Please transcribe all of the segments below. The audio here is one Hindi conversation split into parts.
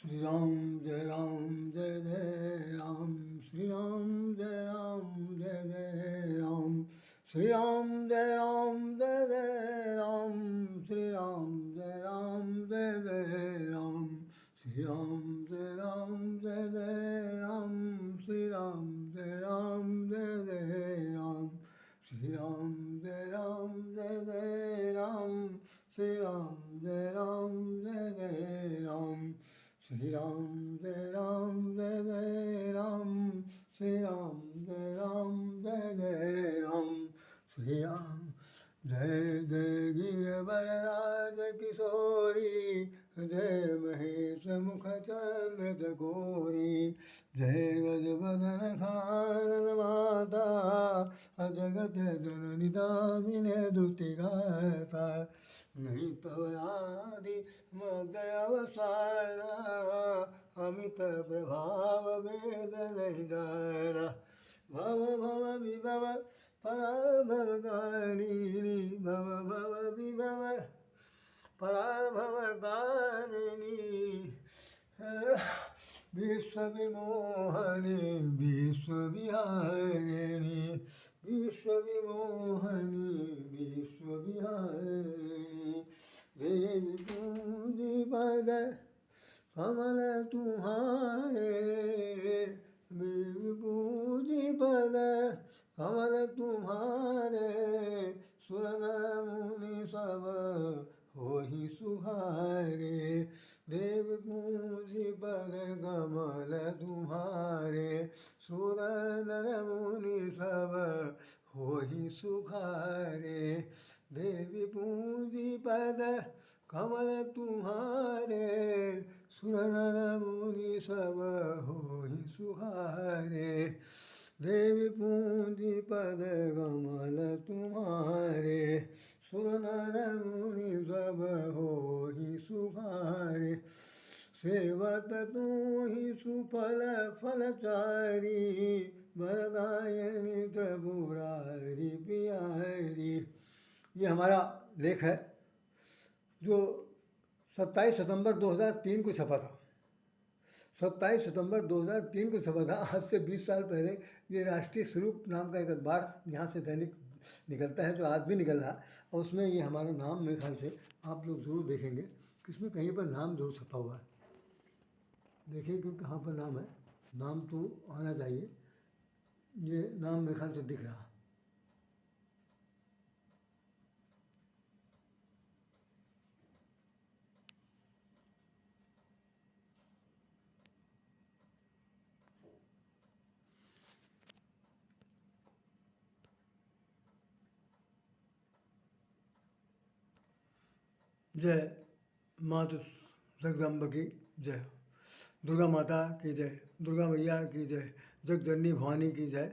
श्री राम जय जय राम, श्री राम जय जय जय राम, श्री राम जय जय राम, श्री राम जय जय राम, श्री राम जय जय राम, श्री राम जय जय राम, श्री राम जय जय राम, श्री राम जय जय राम, श्री राम जय जय राम, श्री राम जय जय राम, श्री राम जय जय गिरवरराज किशोरी, जय महेश मुख चमृत गौरी, जय गजबदन खड़ानन माता, अजगत जननी दामिनी दुति गाता, नहीं तव आदि मध्य अवसाना, अमित प्रभाव वेद नहीं जाना, भव भव विभव पराभव कारिणी, भव भव विभव पराभव कारिणी, विश्व विमोहनी विश्व विहारिणी, विश्व विमोहनी विश्व विहारिणी, देवी पूजी पद कमल तुम्हारे, देवी पूजी पद कमल तुम्हारे, सुर नर मुनि सब होहि सुहारे, देव पूजी पद कमल तुम्हारे, सुर नर मुनि सब होहि सुखारे, देवी पूजी पद कमल तुम्हारे, सुर नर मुनि सब होहि सुहारे, देवी पूजी पद कमल तुम्हारे, सुर नर मुनि सब होहि सुखारे, सेवत तू ही सुफल फलचारी, वरदायनी त्रिपुरारी पियारी। ये हमारा लेख है जो 27 सितंबर 2003 को छपा था। 27 सितंबर 2003 को छपा था। आज से 20 साल पहले ये राष्ट्रीय स्वरूप नाम का एक अखबार यहाँ से दैनिक निकलता है, जो आज भी निकल रहा, और उसमें ये हमारा नाम मेरे ख्याल से आप लोग ज़रूर देखेंगे कि इसमें कहीं पर नाम जरूर छपा हुआ है। देखिए कि कहाँ पर नाम है, नाम तो आना चाहिए। ये नाम मेरे ख्याल से दिख रहा। जय माता जगदम्बा की जय, दुर्गा माता की जय, दुर्गा मैया की जय, जगजननी भवानी की जय,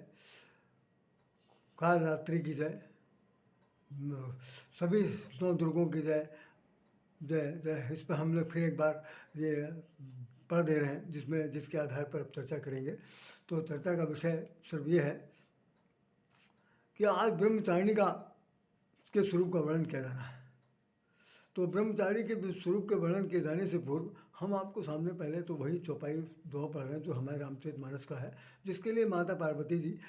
काल रात्रि की जय, सभी 9 दुर्गों की जय जय जय। इस पर हम लोग फिर एक बार ये पढ़ दे रहे हैं, जिसमें जिसके आधार पर अब चर्चा करेंगे। तो चर्चा का विषय सिर्फ ये है कि आज ब्रह्मचारिणी का के स्वरूप का वर्णन किया जाना है। तो ब्रह्मचारी के स्वरूप के वर्णन किए जाने से पूर्व हम आपको सामने पहले तो वही चौपाई दोहा पढ़ रहे हैं जो हमारे रामचरितमानस का है, जिसके लिए माता पार्वती जी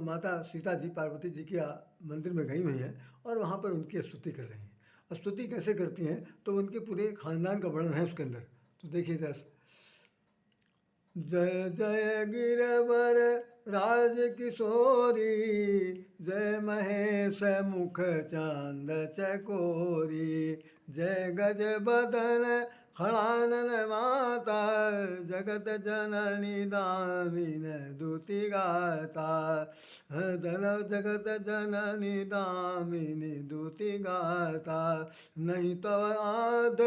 माता सीता जी पार्वती जी के मंदिर में गई हुई हैं और वहाँ पर उनकी स्तुति कर रही हैं। स्तुति कैसे करती हैं तो उनके पूरे खानदान का वर्णन है उसके अंदर। तो देखिए जैसे, जय जय गिरवर राज किशोरी, जय महेश मुख चांद चकोरी, जय गज बदन खड़ानन माता, जगत जननी दामिन दुति गाता, जगत जननी दामिनी दुति गाता, नहीं तव आद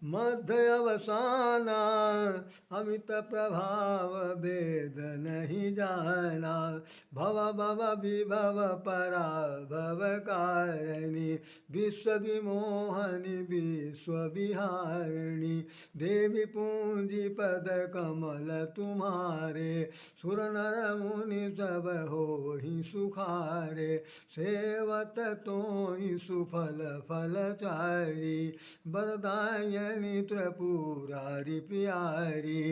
मध्य अवसाना, अमित प्रभाव वेद नहीं जाना, भव भव विभव पराभव कारिणी, विश्व विमोहनी विश्व विहारिणी, देवी पूंजी पद कमल तुम्हारे, सुर नर मुनि सब हो ही सुखारे, सेवत तो ही सुफल फल चारी, बरदायनी त्रिपुरारी प्यारी।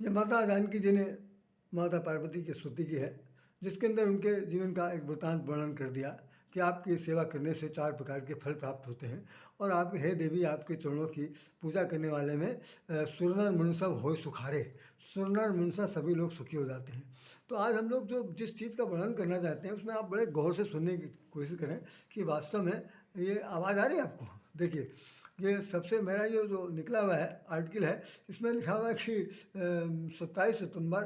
ये माता जानकी जी ने माता पार्वती की स्तुति की है, जिसके अंदर उनके जीवन का एक वृत्तांत वर्णन कर दिया कि आपकी सेवा करने से 4 प्रकार के फल प्राप्त होते हैं, और आपके हे देवी आपके चरणों की पूजा करने वाले में सुरनर मुनसब हो सुखारे, सुरनर मुनसा सभी लोग सुखी हो जाते हैं। तो आज हम लोग जो जिस चीज़ का वर्णन करना चाहते हैं उसमें आप बड़े गौर से सुनने की कोशिश करें कि वास्तव में ये आवाज़ आ रही है आपको। देखिए ये सबसे मेरा ये जो निकला हुआ है आर्टिकल है, इसमें लिखा हुआ है कि 27 सितंबर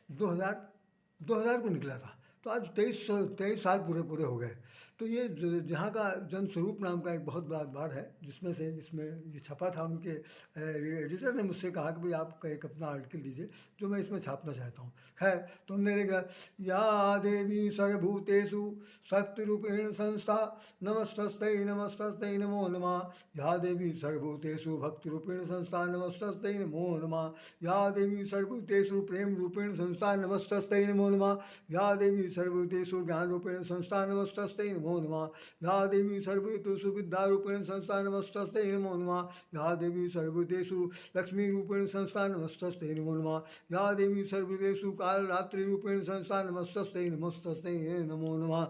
2000 को निकला था, तो आज 23 साल पूरे हो गए। तो ये जहाँ का जनस्वरूप नाम का एक बहुत बड़ा अखबार है, जिसमें ये छपा था। उनके एडिटर ने मुझसे कहा कि भाई आप एक अपना आर्टिकल दीजिए जो मैं इसमें छापना चाहता हूँ। खैर तो हमने देखा, या देवी सर्वभूतेषु शक्तिरूपेण संस्था, नमस्तस्ते नमो नमः। या देवी सर्वभूतेषु भक्तिरूपेण संस्था, नमस्तस्ते नमो नमः। या देवी सर्वभूतेषु प्रेम रूपेण संस्था, नमस्तस्ते नमो नमः। या देवी सर्वभूतेषु ज्ञान रूपेण संस्था, नमस्तस्ते नमो नमः। या देवी सर्वभूतेषु विद्या रूपेण संस्था, नमस्तस्ते नमो नमः। या देवी सर्वभूतेषु लक्ष्मी रूपेण संस्था, नमस्तस्ते नमो नमः। या देवी सर्वभूतेषु काल रात्रि रूपेण संस्था, नमस्तस्ते नमो नमः।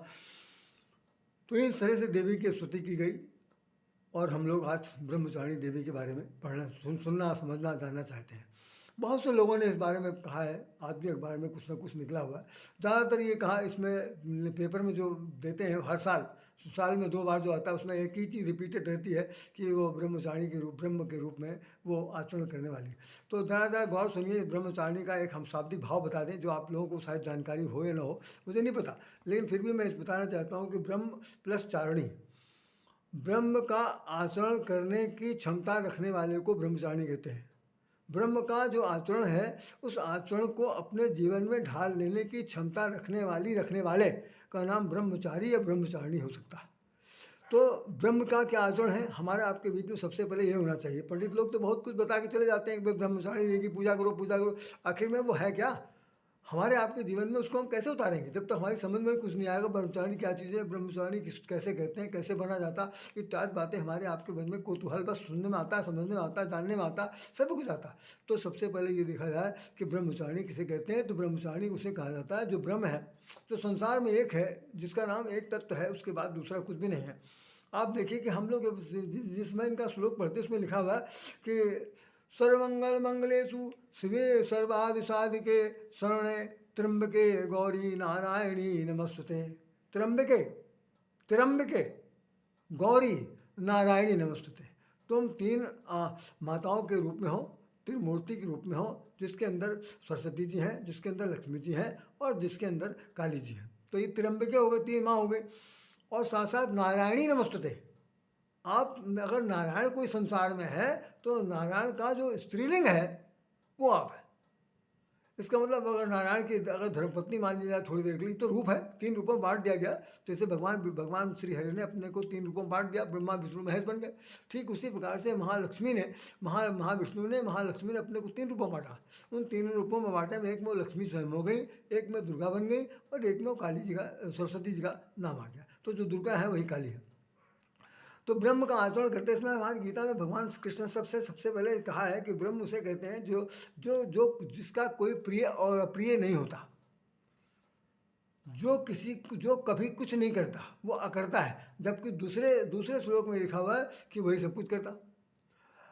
तो इस तरह से देवी की स्तुति की गई, और हम लोग आज ब्रह्मचारिणी देवी के बारे में पढ़ना, सुनना, समझना, जानना चाहते हैं। बहुत से लोगों ने इस बारे में कहा है, आज भी अखबार में कुछ ना कुछ निकला हुआ है। ज़्यादातर ये कहा, इसमें पेपर में जो देते हैं हर साल में 2 बार जो आता है, उसमें एक ही चीज़ रिपीटेड रहती है कि वो ब्रह्म के रूप में वो आचरण करने वाली है। तो ज़रा गौर सुनिए, ब्रह्मचारिणी का एक हम शाब्दिक भाव बता दें, जो आप लोगों को शायद जानकारी हो या ना हो, मुझे नहीं पता, लेकिन फिर भी मैं बताना चाहता हूँ कि ब्रह्म प्लस चारिणी, ब्रह्म का आचरण करने की क्षमता रखने वाले को ब्रह्मचारिणी कहते हैं। ब्रह्म का जो आचरण है, उस आचरण को अपने जीवन में ढाल लेने की क्षमता रखने वाले का नाम ब्रह्मचारी या ब्रह्मचारिणी हो सकता है। तो ब्रह्म का क्या आचरण है हमारे आपके बीच में, सबसे पहले ये होना चाहिए। पंडित लोग तो बहुत कुछ बता के चले जाते हैं कि ब्रह्मचारिणी की पूजा करो, आखिर में वो है क्या हमारे आपके जीवन में, उसको हम कैसे उतारेंगे जब तक हमारी समझ में कुछ नहीं आएगा। ब्रह्मचारिणी क्या चीज़ है, ब्रह्मचारिणी कैसे कहते हैं, कैसे बना जाता, इत्यादि बातें हमारे आपके मन में कौतूहल, बस सुनने में आता है, समझने में आता है, जानने में आता है, सब कुछ आता है। तो सबसे पहले ये देखा जाए कि ब्रह्मचारिणी किसे कहते हैं। तो ब्रह्मचारिणी उसे कहा जाता है जो ब्रह्म है, जो संसार में एक है, जिसका नाम एक तत्व है, उसके बाद दूसरा कुछ भी नहीं है। आप देखिए कि हम लोग जिसमें इनका श्लोक पढ़ते उसमें लिखा हुआ है कि सर्वमंगल मंगलेषु शिवे सर्वादि साधिके शरणे त्र्यंबके गौरी नारायणी नमस्तुते। त्र्यंबके गौरी नारायणी नमस्तुते। तुम 3 माताओं के रूप में हो, त्रिमूर्ति के रूप में हो, जिसके अंदर सरस्वती जी हैं, जिसके अंदर लक्ष्मी जी हैं, और जिसके अंदर काली जी हैं। तो ये त्र्यंबके हो गए, 3 माँ हो गए, और साथ साथ नारायणी नमस्तुते। आप अगर नारायण कोई संसार में है तो नारायण का जो स्त्रीलिंग है वो आप है। इसका मतलब अगर नारायण की अगर धर्मपत्नी मान ली जाए थोड़ी देर के लिए, तो रूप है, 3 रूपों में बांट दिया गया। जैसे भगवान श्री हरि ने अपने को 3 रूपों में बांट दिया, ब्रह्मा विष्णु महेश बन गए। ठीक उसी प्रकार से महाविष्णु ने महालक्ष्मी ने अपने को 3 रूपों में बांटा। उन 3 रूपों में बांटे में एक में लक्ष्मी स्वयं हो गई, एक में दुर्गा बन गई, और एक में काली जी का, सरस्वती जी का नाम आ गया। तो जो दुर्गा है वही काली है। तो ब्रह्म का आचरण करते समय हमारी गीता में भगवान कृष्ण सबसे पहले कहा है कि ब्रह्म उसे कहते हैं जो जिसका कोई प्रिय और अप्रिय नहीं होता, जो कभी कुछ नहीं करता, वो अकर्ता है। जबकि दूसरे श्लोक में लिखा हुआ है कि वही सब कुछ करता।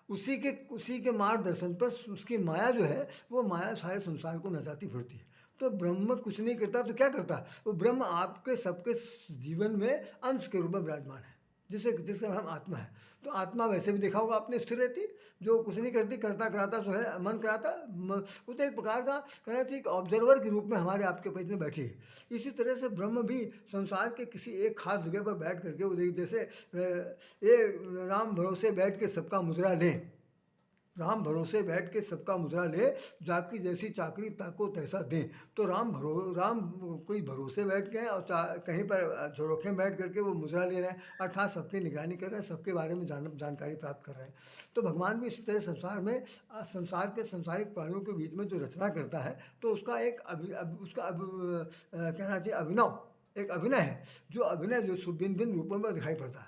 उसी के मार्गदर्शन पर उसकी माया जो है, वो माया सारे संसार को नचाती फिरती है। तो ब्रह्म कुछ नहीं करता तो क्या करता? वो ब्रह्म आपके सबके जीवन में अंश के रूप में विराजमान है, जिसका नाम आत्मा है। तो आत्मा वैसे भी देखा होगा आपने स्थिर रहती, जो कुछ नहीं करती, करता कराता जो है मन कराता, वो तो एक प्रकार का कहना चाहिए ऑब्जर्वर के रूप में हमारे आपके पेज में बैठी है। इसी तरह से ब्रह्म भी संसार के किसी एक खास जगह पर बैठ करके, वो जैसे ये राम भरोसे बैठ के सबका मुजरा लें, राम भरोसे बैठ के सबका मुद्रा ले, जाकी जैसी चाकरी ताको तैसा दें। तो राम कोई भरोसे बैठ गए और कहीं पर झरोखे में बैठ करके वो मुद्रा ले रहे हैं, अर्थात सबकी निगरानी कर रहे हैं, सबके बारे में जानकारी प्राप्त कर रहे हैं। तो भगवान भी इसी तरह संसार में संसार के संसारिक प्राणियों के बीच में जो रचना करता है, तो उसका एक कहना चाहिए एक अभिनय है, जो अभिनय जो भिन्न भिन्न रूपों में दिखाई पड़ता है।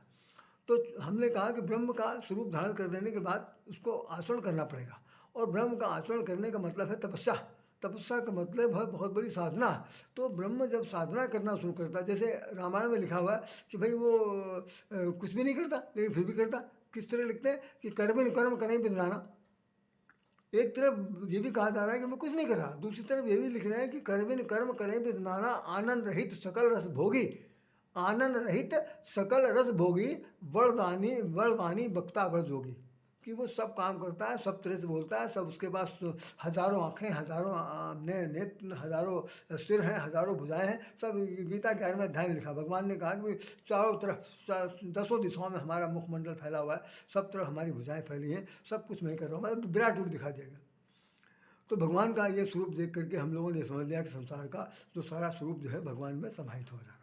तो हमने कहा कि ब्रह्म का स्वरूप धारण कर देने के बाद उसको आचरण करना पड़ेगा, और ब्रह्म का आचरण करने का मतलब है तपस्या। तपस्या का मतलब है बहुत बड़ी साधना। तो ब्रह्म जब साधना करना शुरू करता है, जैसे रामायण में लिखा हुआ है कि भाई वो कुछ भी नहीं करता लेकिन फिर भी करता। किस तरह लिखते हैं कि कर्म करें बिंद्राना। एक तरफ ये भी कहा जा रहा है कि मैं कुछ नहीं कर रहा, दूसरी तरफ ये भी लिख रहे हैं कि कर्म करें बिंद्राना, आनंद रहित सकल रस भोगी, आनंद रहित सकल रस भोगी, वरदानी बक्ता वर जोगी। कि वो सब काम करता है, सब तरह से बोलता है, सब उसके पास हजारों आँखें, हजारों नेत्र, हजारों सिर हैं, हजारों भुजाएं हैं। सब गीता 11वें अध्याय में लिखा। भगवान ने कहा कि चारों तरफ 10 दिशाओं में हमारा मुखमंडल फैला हुआ है, सब तरफ हमारी भुजाएं फैली हैं, सब कुछ मैं कर रहा हूँ, मतलब विराट रूप दिखा देगा। तो भगवान का ये स्वरूप देख करके हम लोगों ने समझ लिया कि संसार का जो सारा स्वरूप जो है भगवान में समाहित हो जाएगा।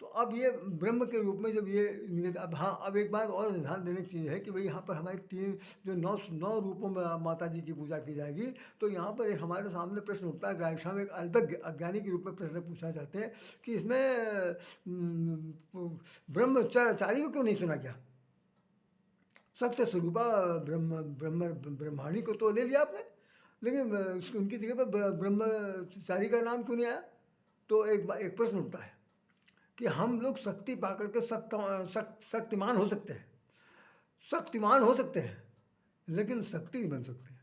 तो अब ये ब्रह्म के रूप में जब ये अब हाँ, अब एक बात और ध्यान देने की चीज़ है कि भाई यहाँ पर हमारी 3 जो 9 रूपों में माता जी की पूजा की जाएगी। तो यहाँ पर एक हमारे सामने प्रश्न उठता है, ग्राहक में एक अल्पज्ञ अज्ञानी के रूप में प्रश्न पूछना चाहते हैं कि इसमें ब्रह्मचारी को क्यों नहीं सुना गया? सत्य स्वरूपा ब्रह्माणी को तो ले लिया आपने, लेकिन उनकी जगह पर ब्रह्मचारी का नाम क्यों नहीं आया? तो एक प्रश्न उठता है कि हम लोग शक्ति पाकर के शक्तिमान हो सकते हैं, शक्तिमान हो सकते हैं, लेकिन शक्ति नहीं बन सकते।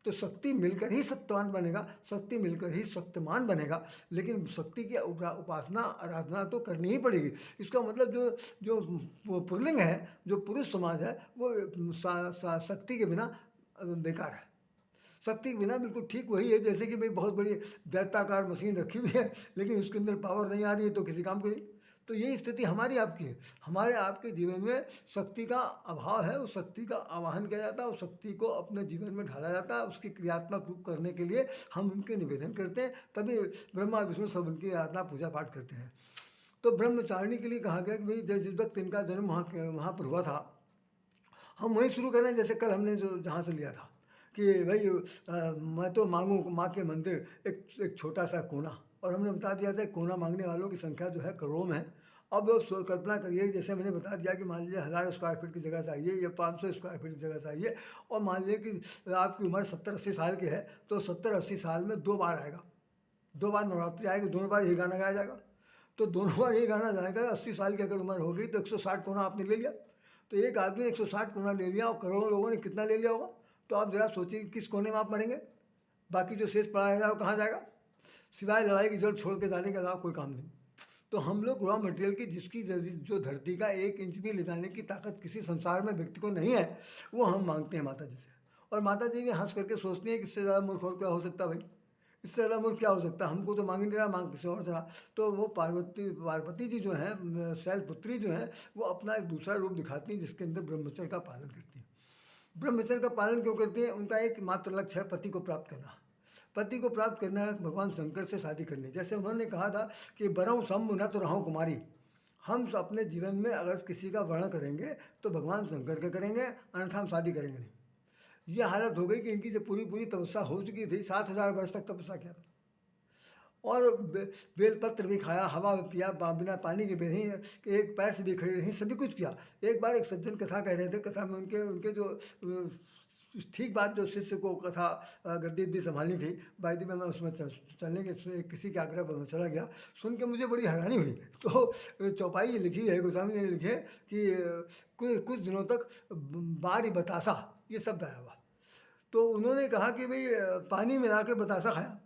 तो शक्ति मिलकर ही सत्यवान बनेगा, शक्ति मिलकर ही शक्तिमान बनेगा, लेकिन शक्ति की उपासना आराधना तो करनी ही पड़ेगी। इसका मतलब जो पुल्लिंग है, जो पुरुष समाज है, वो शक्ति के बिना बेकार है। शक्ति के बिना बिल्कुल ठीक वही है जैसे कि भाई बहुत बड़ी दैत्याकार मशीन रखी हुई है, लेकिन उसके अंदर पावर नहीं आ रही है तो किसी काम की नहीं। तो यही स्थिति हमारी आपकी है। हमारे आपके जीवन में शक्ति का अभाव है, उस शक्ति का आवाहन किया जाता है, उस शक्ति को अपने जीवन में ढाला जाता है। उसकी क्रियात्मक रूप करने के लिए हम उनके निवेदन करते हैं, तभी ब्रह्मा विष्णु सब उनकी आराधना पूजा पाठ करते हैं। तो ब्रह्मचारिणी के लिए कहा गया कि भाई जिस वक्त इनका जन्म वहाँ पर हुआ था, हम वहीं शुरू करें जैसे कल हमने जो जहाँ से लिया था कि भाई मैं तो मांगूँ माँ के मंदिर एक छोटा सा कोना, और हमने बता दिया था कोना मांगने वालों की संख्या जो है करोड़ों में है। अब कल्पना करिए, जैसे मैंने बता दिया कि मान लीजिए 1000 स्क्वायर फीट की जगह चाहिए या 500 स्क्वायर फीट की जगह चाहिए, और मान लीजिए कि आपकी उम्र 70-80 साल की है, तो 70-80 साल में 2 बार आएगा, 2 बार नवरात्रि आएगी, दोनों बार यही गाना गाया जाएगा। तो दोनों बार यही गाना जाएगा। 80 साल की अगर उम्र होगी तो 160 कोना आपने ले लिया। तो एक आदमी 160 कोना ले लिया, और करोड़ों लोगों ने कितना ले लिया होगा? तो आप जरा सोचिए किस कोने में आप मरेंगे, बाकी जो शेष पड़ा है वो कहाँ जाएगा? सिवाय लड़ाई की जड़ छोड़ के जाने के अलावा कोई काम नहीं। तो हम लोग रॉ मटेरियल की जिसकी जो धरती का 1 इंच भी ले जाने की ताकत किसी संसार में व्यक्ति को नहीं है, वो हम मांगते हैं माता जी से। और माता जी भी हंस करके सोचती हैं कि इससे ज़्यादा मूर्ख और क्या हो सकता भाई, इससे ज़्यादा मूर्ख क्या हो सकता, हमको तो मांग ही नहीं रहा, मांग किसी और से रहा। तो वो पार्वती जी जो हैं, शैलपुत्री जो हैं, वो अपना एक दूसरा रूप दिखाती हैं जिसके अंदर ब्रह्मचर्य का पालन करती हैं। ब्रह्मचर्य का पालन क्यों करती हैं? उनका एक मात्र लक्ष्य है पति को प्राप्त करना। पति को प्राप्त करना है भगवान शंकर से शादी करनी। जैसे उन्होंने कहा था कि बरऊँ शंभु न तो रहूँ कुमारी। हम अपने जीवन में अगर किसी का वर्ण करेंगे तो भगवान शंकर का करेंगे, अन्यथा हम शादी करेंगे नहीं। ये हालत हो गई कि इनकी जो पूरी तपस्या हो चुकी थी, 7000 वर्ष तक तपस्या किया था, और बेलपत्र भी खाया, हवा भी पिया, बिना पानी के भी रही, एक पैर से भी खड़ी रही, सभी कुछ किया। एक बार एक सज्जन कथा कह रहे थे, कथा में उनके जो ठीक बात जो शिष्य को कथा गद्दी संभालनी थी, बायदी में मैं उसमें चलने के किसी के आग्रह पर मैं चला गया। सुन के मुझे बड़ी हैरानी हुई। तो चौपाई ये लिखी है, गोस्वामी ने लिखी है कि कुछ दिनों तक बारी बतासा ये शब्द आया हुआ। तो उन्होंने कहा कि भाई पानी मिला के बतासा खाया।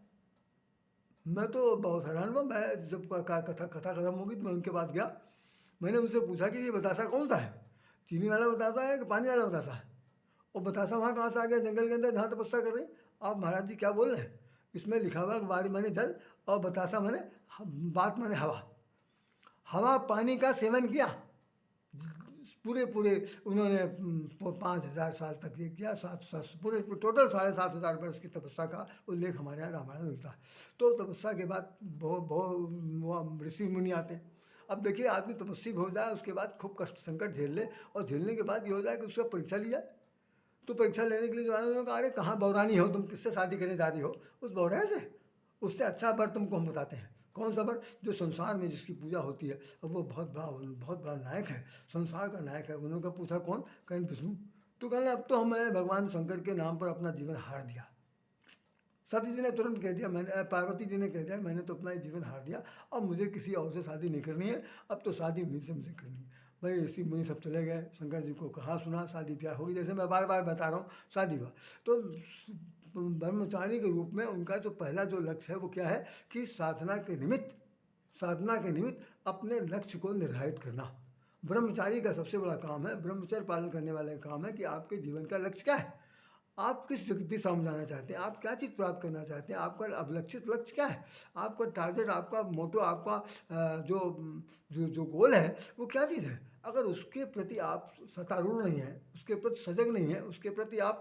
मैं तो बहुत हैरान हुआ। मैं जब कथा खत्म होगी तो मैं उनके पास गया, मैंने उनसे पूछा कि ये बतासा कौन सा है, चीनी वाला बतासा है कि पानी वाला बतासा है? और बतासा वहाँ कहाँ से आ गया? जंगल के अंदर जहाँ तपस्या कर रही। आप महाराज जी क्या बोल रहे हैं? इसमें लिखा हुआ बारी माने जल और बतासा माने बात माने हवा। हवा पानी का सेवन किया, पूरे पूरे उन्होंने 5,000 साल तक ये किया, 7 पूरे टोटल 7,500 वर्ष की तपस्या का उल्लेख हमारे यहाँ रामायण में मिलता है। तो तपस्या के बाद बहुत बहुत ऋषि मुनि आते हैं। अब देखिए आदमी तपस्वी हो जाए, उसके बाद खूब कष्ट संकट झेल ले, और झेलने के बाद ये हो जाए कि उसका परीक्षा ली जाए। तो परीक्षा लेने के लिए जो आए उन्होंने कहा, अरे कहाँ बौरानी हो तुम, किससे शादी करने जा रही हो? उस बौरे से। उससे अच्छा वर तुमको हम बताते हैं। कौन सा वर? जो संसार में जिसकी पूजा होती है, अब वो बहुत बड़ा नायक है, संसार का नायक है। उन्होंने कहा, पूछा कौन? कहीं विष्णु। तो कहना अब तो हमें भगवान शंकर के नाम पर अपना जीवन हार दिया। सती जी ने तुरंत कह दिया, मैंने पार्वती जी ने कह दिया, मैंने तो अपना जीवन हार दिया, अब मुझे किसी और से शादी नहीं करनी है, अब तो शादी मुझे से मुझे करनी है। भाई ऋषि मुनि सब चले गए, शंकर जी को कहा सुना, शादी ब्याह होगी, जैसे मैं बार बार बता रहा हूँ, शादी हुआ। तो ब्रह्मचारी के रूप में उनका जो पहला जो लक्ष्य है वो क्या है कि साधना के निमित्त अपने लक्ष्य को निर्धारित करना। ब्रह्मचारी का सबसे बड़ा काम है, ब्रह्मचर्य पालन करने वाले का काम है कि आपके जीवन का लक्ष्य क्या है, आप किस दिशा में जाना चाहते हैं, आप क्या चीज़ प्राप्त करना चाहते हैं, आपका अभिलक्षित लक्ष्य क्या है, आपका टारगेट, आपका मोटो, आपका जो जो जो गोल है वो क्या चीज़ है। अगर उसके प्रति आप सत्तारूढ़ नहीं हैं, उसके प्रति सजग नहीं है, उसके प्रति आप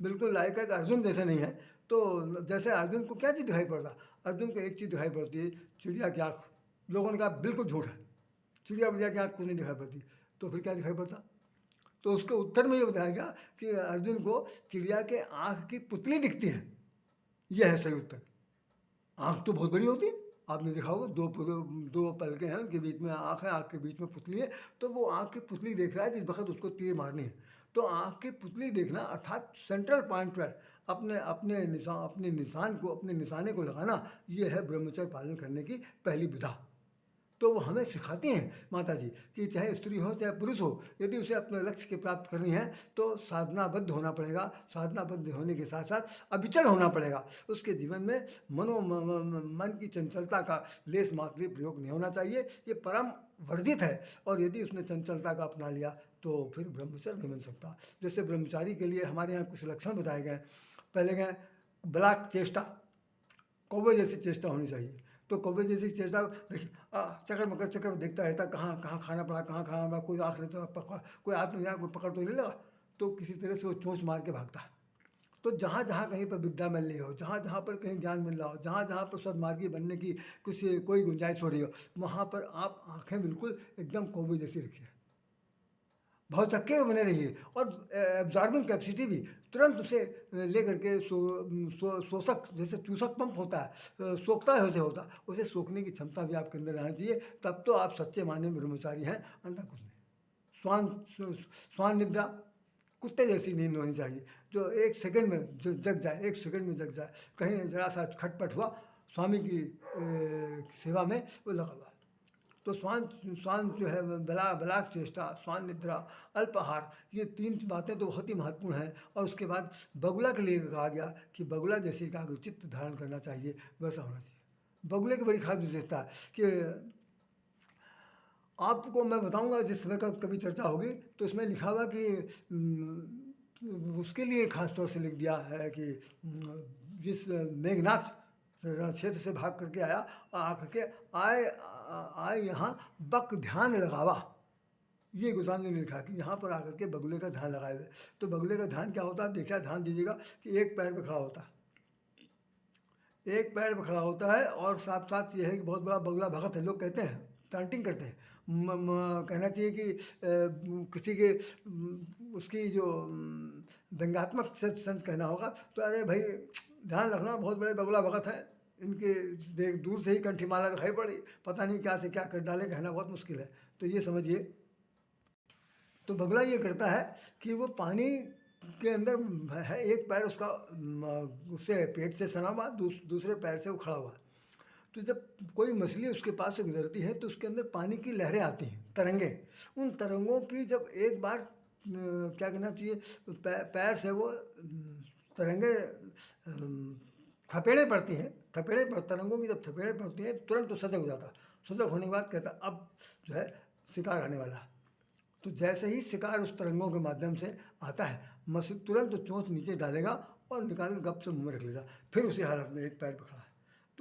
बिल्कुल लायक अर्जुन जैसे नहीं है, तो जैसे अर्जुन को क्या चीज़ दिखाई पड़ता? अर्जुन को एक चीज़ दिखाई पड़ती है, चिड़िया की आँख। लोगों ने कहा बिल्कुल झूठ है, चिड़िया विड़िया की आँख को नहीं दिखाई पड़ती। तो फिर क्या दिखाई पड़ता? तो उसके उत्तर में ये बताया गया कि अर्जुन को चिड़िया के आँख की पुतली दिखती है। यह है सही उत्तर। आँख तो बहुत बड़ी होती है, आपने देखा होगा, दो पलकें हैं, उनके बीच में आँख है, आँख के बीच में पुतली है। तो वो आँख की पुतली देख रहा है जिस वक्त उसको तीर मारनी है। तो आँख की पुतली देखना अर्थात सेंट्रल पॉइंट पर अपने निशाने को लगाना, ये है ब्रह्मचर्य पालन करने की पहली विधा। तो वो हमें सिखाती हैं माता जी कि चाहे स्त्री हो चाहे पुरुष हो, यदि उसे अपने लक्ष्य की प्राप्त करनी है तो साधनाबद्ध होना पड़ेगा। साधनाबद्ध होने के साथ साथ अविचल होना पड़ेगा। उसके जीवन में मन की चंचलता का लेस मात्र भी प्रयोग नहीं होना चाहिए, ये परम वर्जित है। और यदि उसने चंचलता का अपना लिया तो फिर ब्रह्मचर्य नहीं बन सकता। जैसे ब्रह्मचारी के लिए हमारे यहाँ कुछ लक्षण बताए गए। पहले गए बलाक चेष्टा, कौवे जैसी चेष्टा होनी चाहिए। तो कौवे जैसी चेष्टा देखिए, चक्कर मकर चक्कर देखता रहता, कहाँ कहाँ खाना पड़ा, कहाँ खाना पड़ा, कोई आँख लेता पकड़, कोई हाथ में कोई पकड़ तो नहीं लगा, तो किसी तरह से वो चोंच मार के भागता है। तो जहाँ जहाँ कहीं पर विद्या मिल रही हो, जहाँ जहाँ पर कहीं ज्ञान मिल रहा हो, जहाँ जहाँ पर सदमार्गी बनने की कोई गुंजाइश हो रही हो, वहाँ पर आप आँखें बिल्कुल एकदम कौवे जैसी रखिए, बहुत चक्के में बने रहिए। और एब्जॉर्बिंग कैपेसिटी भी तुरंत उसे ले करके शोषक, जैसे चूसक पंप होता है, सोखता है, वैसे होता, उसे सोखने की क्षमता भी आपके अंदर रहनी चाहिए। तब तो आप सच्चे माने में ब्रह्मचारी हैं, अन्यथा कुछ नहीं। स्वान निद्रा, कुत्ते जैसी नींद होनी चाहिए, जो एक सेकंड में जग जाए, एक सेकंड में जग जाए। कहीं जरा सा खटपट हुआ, स्वामी की सेवा में वो लगा हुआ। तो स्वान जो है, बलाक चेष्टा, स्वान निद्रा, अल्पाहार, ये 3 बातें तो बहुत ही महत्वपूर्ण हैं। और उसके बाद बगुला के लिए कहा गया कि बगुला जैसे एकाग्रचित्त धारण करना चाहिए, वैसा होना चाहिए। बगुले की बड़ी खास विशेषता है कि आपको मैं बताऊंगा, जिस समय का कभी चर्चा होगी तो इसमें लिखा हुआ कि उसके लिए खास तौर से लिख दिया है कि जिस मेघनाथ रण क्षेत्र से भाग करके आया, आकर के आए यहाँ बक ध्यान लगावा, ये गोस्वामी ने लिखा कि यहाँ पर आकर के बगुले का ध्यान लगाए हुए। तो बगुले का ध्यान क्या होता है, देखिए ध्यान दीजिएगा कि एक पैर पे खड़ा होता है, एक पैर पे खड़ा होता है, और साथ साथ ये है कि बहुत बड़ा बगुला भगत है, लोग कहते हैं, टांटिंग करते हैं। कहना चाहिए कि किसी के उसकी जो व्यंग्यात्मक सेंस कहना होगा, तो अरे भाई ध्यान रखना, बहुत बड़े बगुला भगत हैं, इनके देख दूर से ही कंठी माला दिखाई पड़ी, पता नहीं क्या से क्या कर डाले, कहना बहुत मुश्किल है। तो ये समझिए, तो बगुला ये करता है कि वो पानी के अंदर है, एक पैर उसका उससे पेट से सना हुआ, दूसरे पैर से वो खड़ा हुआ। तो जब कोई मछली उसके पास से गुजरती है तो उसके अंदर पानी की लहरें आती हैं, तरंगे। उन तरंगों की जब एक बार क्या कहना चाहिए, पैर से वो तरंगे थपेड़े पड़ती हैं, तरंगों की जब थपेड़े पड़ती हैं, तुरंत तो सजग हो जाता। सजग होने के बाद कहता अब जो है शिकार आने वाला। तो जैसे ही शिकार उस तरंगों के माध्यम से आता है, मछली तुरंत तो चोंच नीचे डालेगा और निकाल कर गप से मुँह में रख लेगा, फिर उसी हालत में एक पैर पर खड़ा है।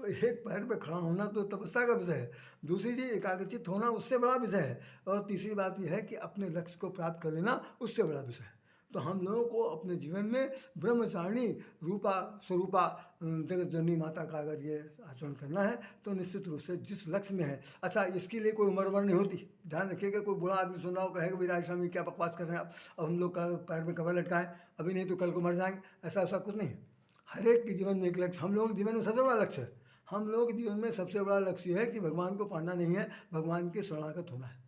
तो एक पैर पे खड़ा होना तो तपस्या का विषय है। दूसरी चीज़ एकाग्रचित्त होना उससे बड़ा विषय है। और तीसरी बात यह है कि अपने लक्ष्य को प्राप्त कर लेना उससे बड़ा विषय है। तो हम लोगों को अपने जीवन में ब्रह्मचारिणी रूपा स्वरूपा जगत जननी माता का अगर ये आचरण करना है तो निश्चित रूप से जिस लक्ष्य में है। अच्छा, इसके लिए कोई उम्र नहीं होती। ध्यान रखिएगा, कोई बूढ़ा आदमी सुन रहा हो कहेगा भाई राज स्वामी क्या बकवास कर रहे हैं आप, अब हम लोग का पैर में कवर लटकाएं, अभी नहीं तो कल को मर जाएंगे। ऐसा ऐसा कुछ नहीं है। हर एक के जीवन में एक लक्ष्य, हम लोगों के जीवन में सबसे बड़ा लक्ष्य है। हम लोगों के जीवन में सबसे बड़ा लक्ष्य है कि भगवान को पाना नहीं है, भगवान के शरणागत होना है।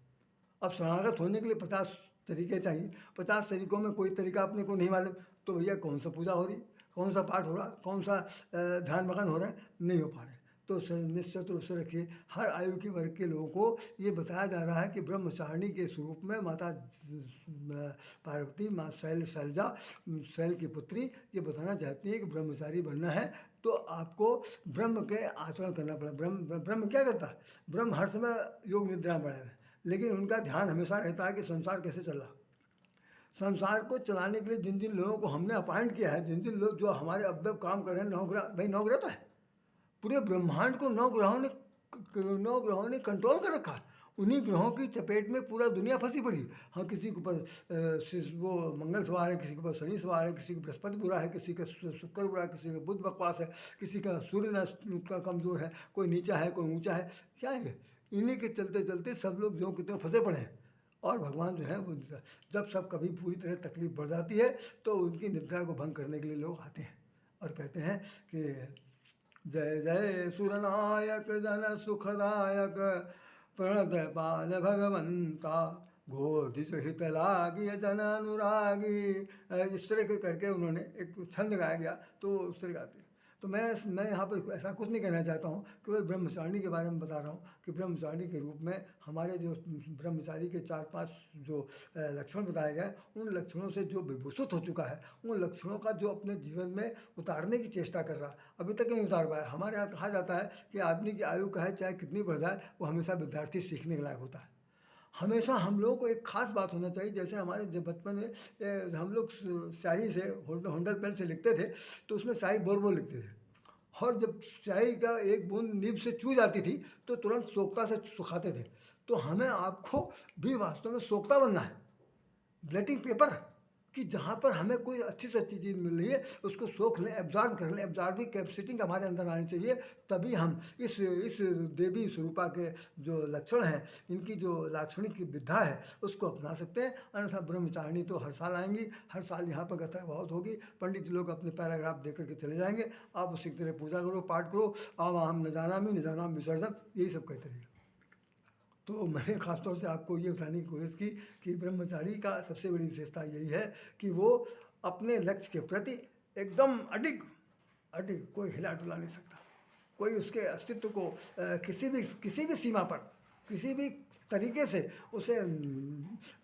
अब शरणागत होने के लिए 50 तरीके चाहिए। 50 तरीकों में कोई तरीका अपने को नहीं मालूम तो भैया कौन सा पूजा हो रही, कौन सा पाठ हो रहा, कौन सा ध्यान मगन हो रहा है, नहीं हो पा रहे। तो निश्चित रूप से रखिए, हर आयु के वर्ग के लोगों को ये बताया जा रहा है कि ब्रह्मचारिणी के स्वरूप में माता पार्वती, माँ शैलजा, शैल की पुत्री ये बताना चाहती है कि ब्रह्मचारी बनना है तो आपको ब्रह्म के आचरण करना पड़ा। ब्रह्म क्या करता है? ब्रह्म हर समय योग निद्रा में पड़े हैं, लेकिन उनका ध्यान हमेशा रहता है कि संसार कैसे चल रहा। संसार को चलाने के लिए जिन जिन लोगों को हमने अपॉइंट किया है, जिन जिन लोग जो हमारे अब काम कर रहे हैं, नवग्रह, भाई नवग्रह तो है, पूरे ब्रह्मांड को नौ ग्रहों ने कंट्रोल कर रखा। उन्हीं ग्रहों की चपेट में पूरा दुनिया फंसी पड़ी। हाँ, किसी के ऊपर वो मंगल सवार है, किसी के ऊपर शनि सवार है, किसी को बृहस्पति बुरा है, किसी का शुक्र बुरा है, किसी का बुध बकवास है, किसी का सूर्य का कमज़ोर है, कोई नीचा है, कोई ऊंचा है। क्या है? इन्हीं के चलते चलते सब लोग जो कितने फंसे पड़े हैं। और भगवान जो है वो जब सब कभी पूरी तरह तकलीफ बढ़ जाती है तो उनकी निद्रा को भंग करने के लिए लोग आते हैं और कहते हैं कि जय जय सुरनायक जन सुखदायक प्रणत पाल भगवंता गोधित हित लागी जन अनुरागी। इस तरह के करके उन्होंने एक छंद गाया गया, तो उस तरह गाते। तो मैं यहाँ पर ऐसा कुछ नहीं कहना चाहता हूँ, केवल ब्रह्मचारिणी के बारे में बता रहा हूँ कि ब्रह्मचारिणी के रूप में हमारे जो ब्रह्मचारी के 4-5 जो लक्षण बताए गए, उन लक्षणों से जो विभूषित हो चुका है, उन लक्षणों का जो अपने जीवन में उतारने की चेष्टा कर रहा, अभी तक नहीं उतार पाया। हमारे यहाँ कहा जाता है कि आदमी की आयु का है चाहे कितनी बढ़ जाए, वो हमेशा विद्यार्थी सीखने के लायक होता है। हमेशा हम लोगों को एक ख़ास बात होना चाहिए। जैसे हमारे जब बचपन में हम लोग स्याही से होंडल पेन से लिखते थे तो उसमें स्याही बोर बोर लिखते थे, और जब स्याही का एक बूंद नीब से चू जाती थी तो तुरंत सोखता से सुखाते थे। तो हमें आपको भी वास्तव में सोखता बनना है, ब्लेटिंग पेपर, कि जहाँ पर हमें कोई अच्छी से अच्छी चीज़ मिल रही है उसको सोख लें, एब्जॉर्ब कर लें। एब्जॉर्बिंग कैपेसिटी हमारे अंदर आनी चाहिए, तभी हम इस देवी स्वरूपा के जो लक्षण हैं, इनकी जो लाक्षणिक विधा है उसको अपना सकते हैं। अन्यथा ब्रह्मचारिणी तो हर साल आएंगी, हर साल यहाँ पर कथा बहुत होगी, पंडित लोग अपने पैराग्राफ दे करके चले जाएंगे, आप उसी तरह पूजा करो, पाठ करो, आम हम न जाना विसर्जन, यही सब कहते रहिए। तो मैंने ख़ासतौर से आपको ये बताने की कोशिश की कि ब्रह्मचारी का सबसे बड़ी विशेषता यही है कि वो अपने लक्ष्य के प्रति एकदम अडिग, कोई हिला डुला नहीं सकता, कोई उसके अस्तित्व को किसी भी सीमा पर किसी भी तरीके से उसे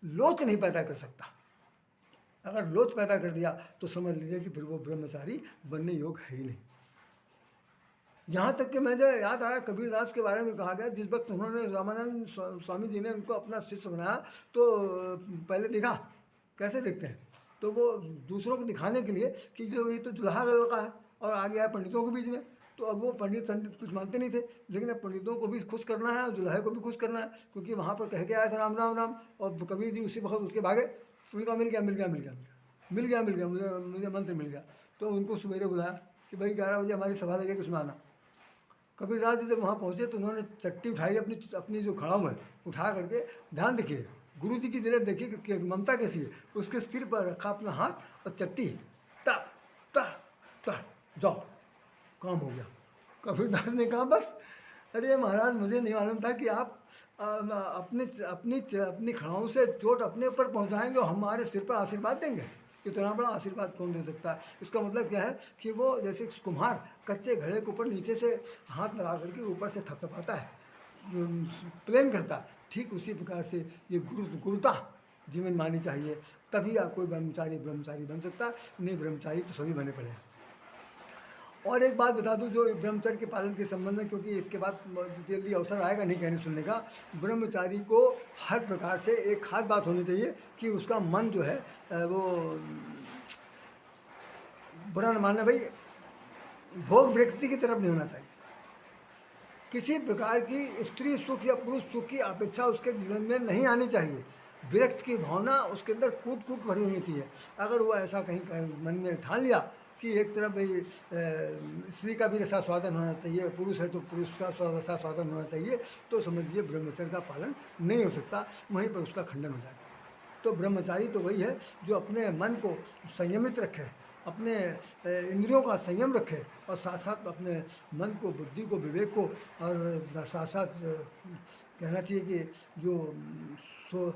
लोच नहीं पैदा कर सकता। अगर लोच पैदा कर दिया तो समझ लीजिए कि फिर वो ब्रह्मचारी बनने योग्य है ही नहीं। यहाँ तक कि मुझे याद आया कबीरदास के बारे में कहा गया, जिस वक्त उन्होंने रामानंद स्वामी जी ने उनको अपना शिष्य बनाया तो पहले देखा कैसे देखते हैं, तो वो दूसरों को दिखाने के लिए कि जो ये तो दुल्हा लड़का है और आ गया है पंडितों के बीच में, तो अब वो पंडित कुछ मानते नहीं थे, लेकिन अब पंडितों को भी खुश करना है और दुल्हे को भी खुश करना है, क्योंकि वहाँ पर कह के आया था राम राम राम, और कबीर जी उसी वक्त उसके भागे, उनका मिल गया मुझे मंत्र मिल गया। तो उनको सवेरे बुलाया कि भाई 11 बजे हमारी सभा लगेगी, उसमें आना। कबीरदास जी जब वहाँ पहुँचे तो उन्होंने चट्टी उठाई, अपनी जो खड़ाऊ है उठा करके, ध्यान देखिए गुरु जी की जगह देखिए कि ममता कैसी है, उसके सिर पर रखा अपना हाथ और चट्टी, ता ता ता जाओ, काम हो गया। कबीरदास ने कहा बस, अरे महाराज मुझे नहीं मालूम था कि आप अपनी खड़ाऊ से चोट अपने ऊपर पहुँचाएंगे और हमारे सिर पर आशीर्वाद देंगे। इतना बड़ा आशीर्वाद कौन दे सकता है? इसका मतलब क्या है कि वो जैसे कुम्हार कच्चे घड़े के ऊपर नीचे से हाथ लगा करके ऊपर से थपथपाता है, प्लेन करता, ठीक उसी प्रकार से ये गुरुता जीवन मानी चाहिए, तभी आप कोई ब्रह्मचारी बन सकता, नहीं ब्रह्मचारी तो सभी बने पड़े हैं। और एक बात बता दूं जो ब्रह्मचर्य के पालन के संबंध में, क्योंकि इसके बाद जल्दी अवसर आएगा नहीं कहने सुनने का, ब्रह्मचारी को हर प्रकार से एक खास बात होनी चाहिए कि उसका मन जो है वो बुरा न मानना, भाई भोग व्यक्ति की तरफ नहीं होना चाहिए। किसी प्रकार की स्त्री सुख या पुरुष सुख की अपेक्षा उसके जीवन में नहीं आनी चाहिए। विरक्त की भावना उसके अंदर कूट कूट भरी होनी चाहिए। अगर वो ऐसा कहीं मन में ठान लिया कि एक तरफ भाई स्त्री का भी रसा स्वादन होना चाहिए, पुरुष है तो पुरुष का रसा स्वादन होना चाहिए, तो समझिए ब्रह्मचर्य का पालन नहीं हो सकता, वहीं पर उसका खंडन हो जाएगा। तो ब्रह्मचारी तो वही है जो अपने मन को संयमित रखे, अपने इंद्रियों का संयम रखे और साथ साथ अपने मन को, बुद्धि को, विवेक को, और साथ साथ कहना चाहिए कि जो सो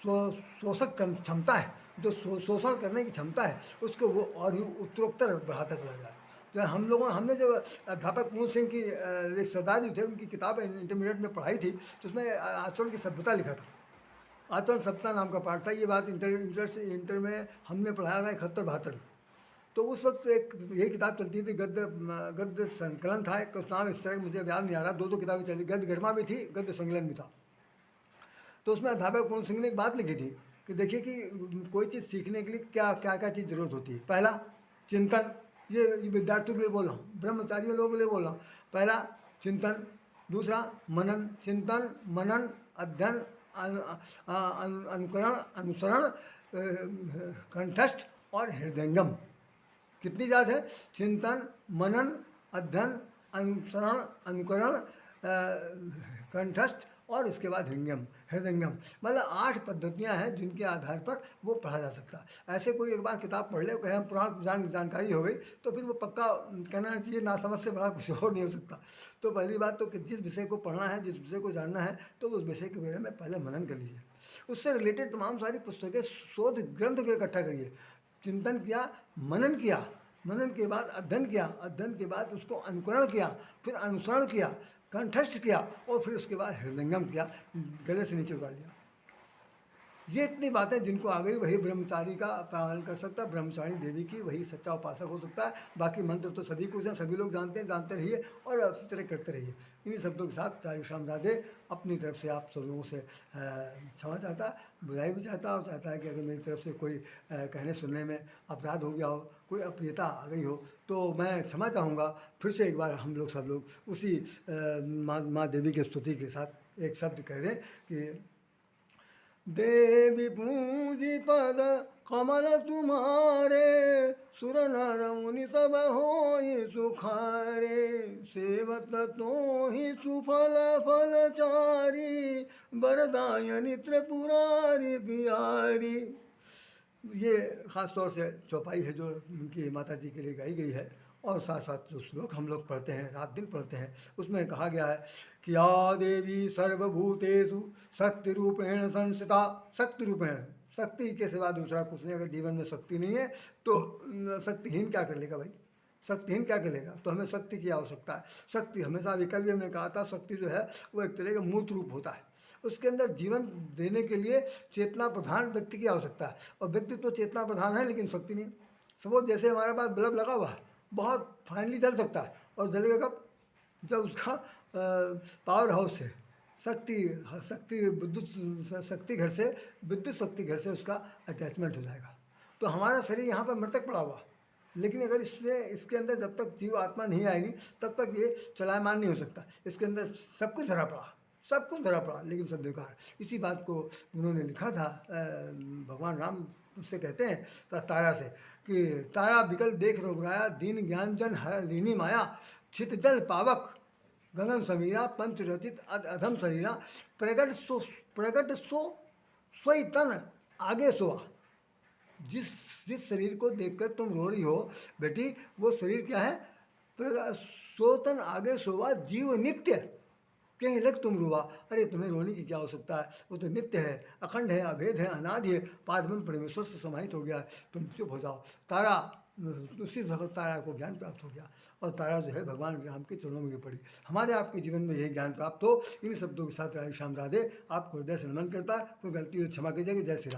सो शोषक क्षमता है, जो शोषण करने की क्षमता है, उसको वो और भी उत्तरोत्तर बढ़ाता चला जाए। जो हमने जो अध्यापक पूर्ण सिंह की एक सरदार जी थे, उनकी किताब इंटरमीडिएट में पढ़ाई थी, तो उसमें आचरण की सभ्यता लिखा था। आचरण सभ्यता नाम का पाठ था। ये बात इंटर में हमने पढ़ाया था 71-72। तो उस वक्त एक ये किताब चलती थी, गद्य संकलन था एक, नाम इस तरह मुझे याद नहीं आ रहा, दो किताबें चली, गद्य गरिमा भी थी, गद्य संकलन भी था। तो उसमें अध्यापक पूर्ण सिंह ने एक बात लिखी थी कि देखिए कि कोई चीज़ सीखने के लिए क्या क्या क्या चीज़ ज़रूरत होती है। पहला, चिंतन। ये विद्यार्थियों के लिए बोल रहा हूँ, ब्रह्मचारियों लोगों के लिए बोल रहा हूँ। पहला चिंतन, दूसरा मनन, चिंतन, मनन, अध्ययन, अनुकरण, अनुसरण, कंठस्थ और हृदयंगम। कितनी जात है? चिंतन, मनन, अध्ययन, अनुसरण, अनुकरण, कंठस्थ और इसके बाद हृदयंगम। मतलब 8 पद्धतियां हैं जिनके आधार पर वो पढ़ा जा सकता है। ऐसे कोई एक बार किताब पढ़ ले, कहीं हम पुराण जानकारी हो गई, तो फिर वो पक्का कहना चाहिए ना समझ से बड़ा कुछ और नहीं हो सकता। तो पहली बात तो कि जिस विषय को पढ़ना है, जिस विषय को जानना है, तो उस विषय के बारे में पहले मनन कर लीजिए। उससे रिलेटेड तमाम सारी पुस्तकें, शोध ग्रंथ को इकट्ठा करिए। चिंतन किया, मनन किया, मनन के बाद अध्ययन किया, अध्ययन के बाद उसको अनुकरण किया, फिर अनुसरण किया, कंठस्थ किया और फिर उसके बाद हृदयंगम किया, गले से नीचे उतार लिया। ये इतनी बातें जिनको आ गई वही ब्रह्मचारी का पालन कर सकता है, ब्रह्मचारी देवी की वही सच्चा उपासक हो सकता है। बाकी मंत्र तो सभी कुछ हैं, सभी लोग जानते हैं, जानते रहिए और इसी तरह करते रहिए। इन्हीं शब्दों के साथ राधेश्याम राधे अपनी तरफ से आप सब लोगों से क्षमा चाहता है, बुराई भी चाहता और चाहता है कि अगर मेरी तरफ से कोई कहने सुनने में अपराध हो गया हो, कोई अप्रियता आ गई हो, तो मैं क्षमा चाहूँगा। फिर से एक बार हम लोग सब लोग उसी माँ देवी की स्तुति के साथ एक शब्द कह दें कि देवी पूजी पद कमल तुम्हारे, सुर नर मुनि सब होई सुखारे, सेवत तो ही सुफल फलचारी, वरदायनी त्रिपुरारी बिहारी। ये ख़ास तौर से चौपाई है जो उनकी माता जी के लिए गाई गई है। और साथ साथ जो श्लोक हम लोग पढ़ते हैं, रात दिन पढ़ते हैं, उसमें कहा गया है कि या देवी सर्वभूतेषु शक्ति रूपेण संस्थिता। शक्ति रूपेण, शक्ति के सिवा दूसरा कुछ नहीं। अगर जीवन में शक्ति नहीं है तो शक्तिहीन क्या कर लेगा भाई? शक्तिहीन क्या कर लेगा? तो हमें शक्ति की आवश्यकता है। शक्ति हमेशा विकल्प, हमने कहा था, शक्ति जो है वो एक तरह का मूर्त रूप होता है। उसके अंदर जीवन देने के लिए चेतना प्रधान व्यक्ति की आवश्यकता है, और व्यक्ति तो चेतना प्रधान है लेकिन शक्ति नहीं। सपोज जैसे हमारे पास बल्ब लगा हुआ है, बहुत फाइनली जल सकता है, और जलेगा कब? जब उसका पावर हाउस से शक्ति घर से, विद्युत शक्ति घर से उसका अटैचमेंट हो जाएगा। तो हमारा शरीर यहाँ पर मृतक पड़ा हुआ, लेकिन अगर इसके अंदर जब तक जीव आत्मा नहीं आएगी तब तक ये चलायमान नहीं हो सकता। इसके अंदर सब कुछ धरा पड़ा, सब कुछ धरा पड़ा, लेकिन सब बेकार। इसी बात को उन्होंने लिखा था, भगवान राम उससे कहते हैं तारा से कि तारा विकल देख रोगराया, दीन ज्ञान जन है लीनी माया, छित जल पावक गगन समीरा, पंच रचित अधम शरीरा, प्रगट सो सोई तन आगे सोआ। जिस शरीर को देखकर तुम रो रही हो बेटी, वो शरीर क्या है? सोतन आगे सोवा, जीव नित्य कहीं लग तुम रुआ। अरे तुम्हें रोने की क्या आवश्यकता है? वो तो नित्य है, अखंड है, अभेद है, अनादि है, पादम परमेश्वर से समाहित हो गया है। तुम चुप हो जाओ। तारा, उसी वक्त तारा को ज्ञान प्राप्त हो गया, और तारा जो है भगवान राम के चरणों में गिर पड़ी। हमारे आपके जीवन में यही ज्ञान प्राप्त हो। इन शब्दों के साथ राधेश्याम राधे आपको हृदय से नमन करता है। कोई गलती हो क्षमा कीजिएगा। जय श्री राम।